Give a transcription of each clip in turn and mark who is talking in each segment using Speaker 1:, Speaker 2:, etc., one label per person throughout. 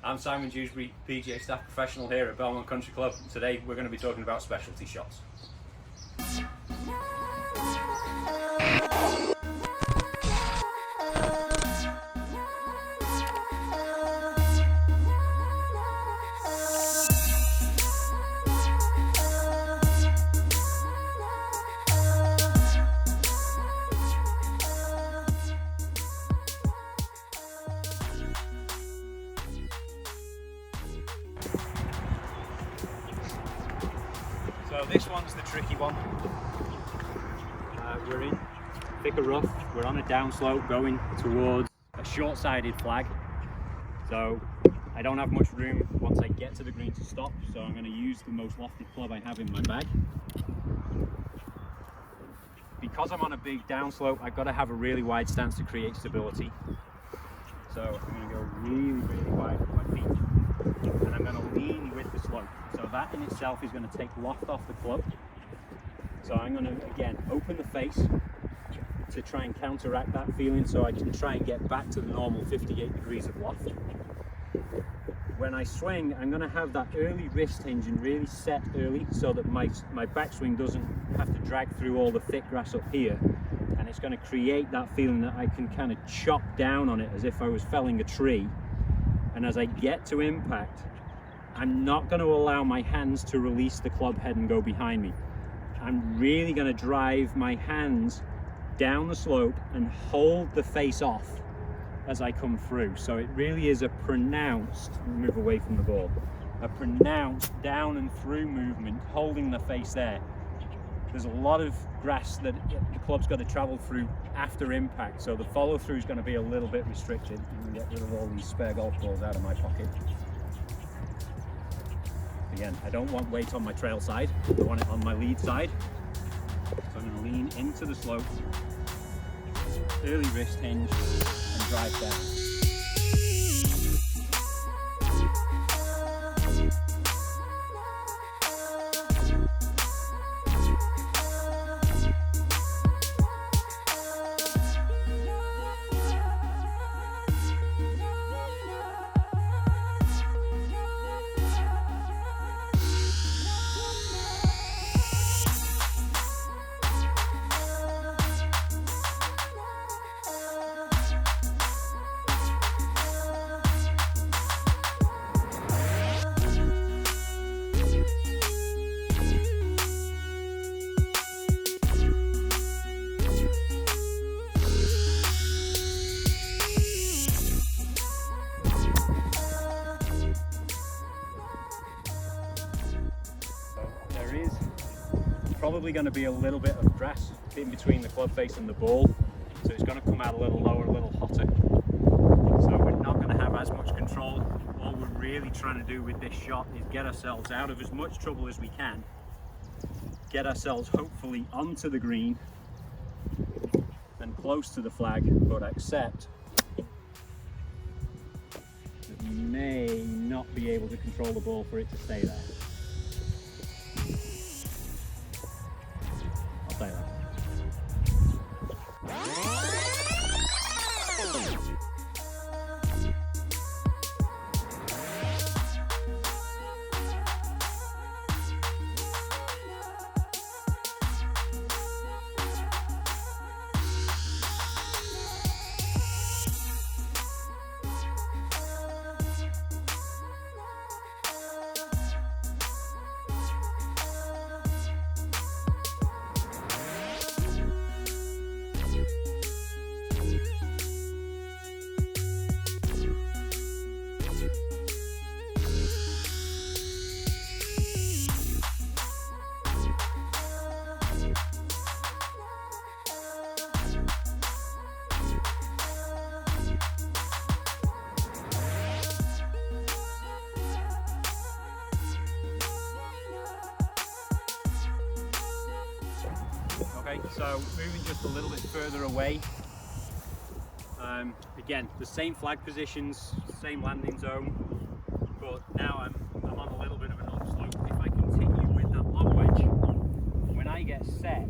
Speaker 1: I'm Simon Dewsbury, PGA staff professional here at Belmont Country Club. Today we're going to be talking about specialty shots. So this one's the tricky one. We're in thicker rough, we're on a downslope going towards a short-sided flag. So I don't have much room once I get to the green to stop, so I'm going to use the most lofted club I have in my bag. Because I'm on a big downslope, I've got to have a really wide stance to create stability. So I'm going to go really wide with my feet, and I'm going to lean with the slope. So that in itself is going to take loft off the club. So I'm going to again open the face to try and counteract that feeling, so I can try and get back to the normal 58 degrees of loft. When I swing, I'm going to have that early wrist hinge and really set early, so that my backswing doesn't have to drag through all the thick grass up here, and it's going to create that feeling that I can kind of chop down on it as if I was felling a tree. And as I get to impact, I'm not going to allow my hands to release the club head and go behind me. I'm really going to drive my hands down the slope and hold the face off as I come through. So it really is a pronounced move away from the ball, a pronounced down and through movement, holding the face there. There's a lot of grass that the club's got to travel through after impact, so the follow through is going to be a little bit restricted. You can get rid of all these spare golf balls out of my pocket. Again, I don't want weight on my trail side, I want it on my lead side. So I'm going to lean into the slope, early wrist hinge, and drive down. Probably going to be a little bit of grass in between the club face and the ball, so it's going to come out a little lower, a little hotter. So we're not going to have as much control. All we're really trying to do with this shot is get ourselves out of as much trouble as we can, get ourselves hopefully onto the green and close to the flag, but accept that we may not be able to control the ball for it to stay there. Like that. Okay, so moving just a little bit further away. Again, the same flag positions, same landing zone, but now I'm on a little bit of an upslope. If I continue with that lob wedge, when I get set,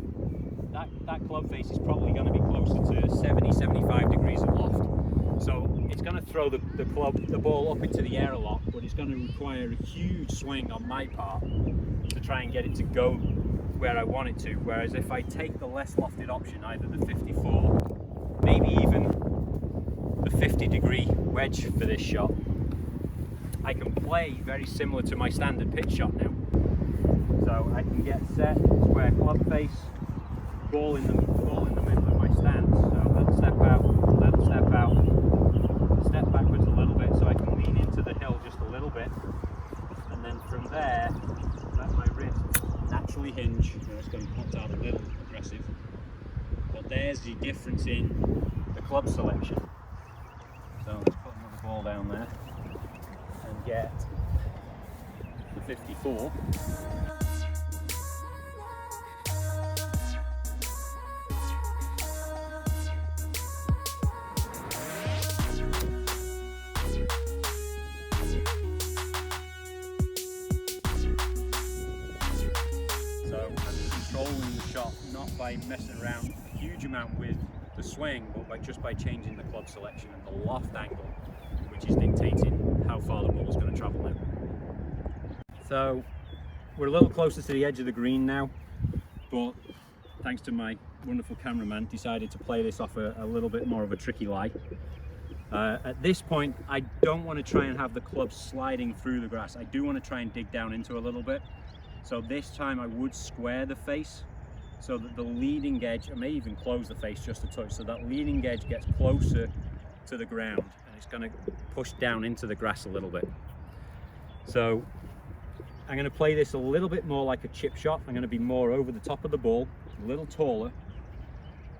Speaker 1: that club face is probably going to be closer to 70-75 degrees of loft. So it's going to throw the ball up into the air a lot, but it's going to require a huge swing on my part to try and get it to go where I want it to. Whereas if I take the less lofted option, either the 54, maybe even the 50-degree wedge for this shot, I can play very similar to my standard pitch shot now. So I can get set, square club face, ball in the middle of my stance. So let's step out, step backwards a little bit so I can lean into the hill just a little bit, and then from there let my wrist naturally hinge. It's going to pop out a little aggressive, but there's the difference in the club selection. So let's put another ball down there and get the 54. So I'm controlling the shot not by messing around a huge amount with the swing, but just by changing the club selection and the loft angle, which is dictating how far the ball is going to travel now. So we're a little closer to the edge of the green now, but thanks to my wonderful cameraman, decided to play this off a little bit more of a tricky lie. At this point, I don't want to try and have the club sliding through the grass. I do want to try and dig down into a little bit. So this time I would square the face so that the leading edge, I may even close the face just a touch, so that leading edge gets closer to the ground and it's going to push down into the grass a little bit. So I'm going to play this a little bit more like a chip shot. I'm going to be more over the top of the ball, a little taller,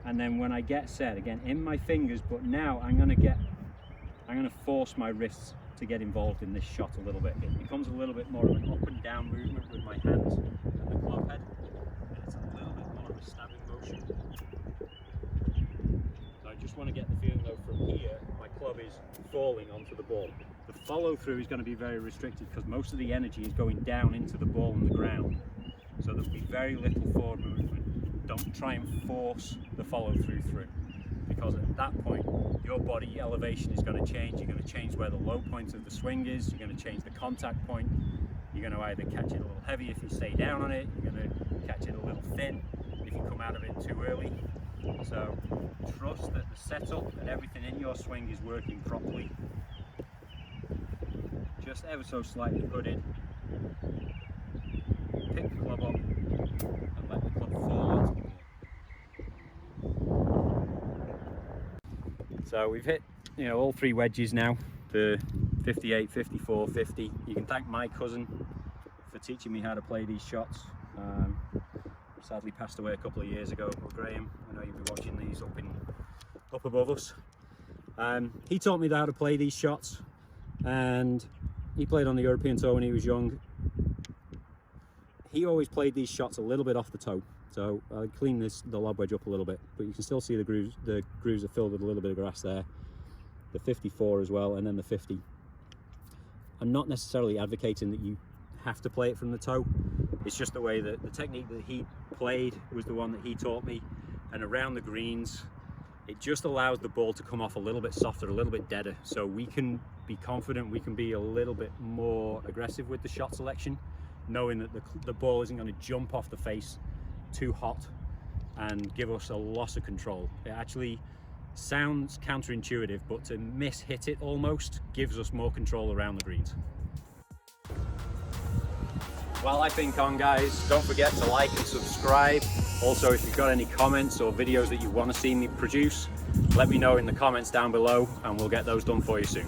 Speaker 1: and then when I get set, again in my fingers, but now I'm going to force my wrists to get involved in this shot a little bit. It becomes a little bit more of an up and down movement with my hands and the club head, and it's a little bit more of a stabbing motion. So I just want to get the feeling though from here, my club is falling onto the ball. The follow through is going to be very restricted because most of the energy is going down into the ball and the ground. So there'll be very little forward movement. Don't try and force the follow through, because at that point your body elevation is going to change. You're going to change where the low point of the swing is, you're going to change the contact point, you're going to either catch it a little heavy if you stay down on it, you're going to catch it a little thin if you come out of it too early. So trust that the setup and everything in your swing is working properly. Just ever so slightly hooded, pick the club up and let the club fall onto the ball. So we've hit, all three wedges now, the 58, 54, 50. You can thank my cousin for teaching me how to play these shots. Sadly passed away a couple of years ago. Well, Graham, I know you'll be watching these up above us. He taught me how to play these shots, and he played on the European Tour when he was young. He always played these shots a little bit off the toe. So I'll clean the lob wedge up a little bit, but you can still see the grooves are filled with a little bit of grass there. The 54 as well, and then the 50. I'm not necessarily advocating that you have to play it from the toe. It's just the way that the technique that he played was the one that he taught me. And around the greens, it just allows the ball to come off a little bit softer, a little bit deader. So we can be confident, we can be a little bit more aggressive with the shot selection, knowing that the ball isn't going to jump off the face too hot and give us a loss of control. It actually sounds counterintuitive, but to miss-hit it almost gives us more control around the greens. While I've been gone, guys, don't forget to like and subscribe. Also, if you've got any comments or videos that you want to see me produce, let me know in the comments down below and we'll get those done for you soon.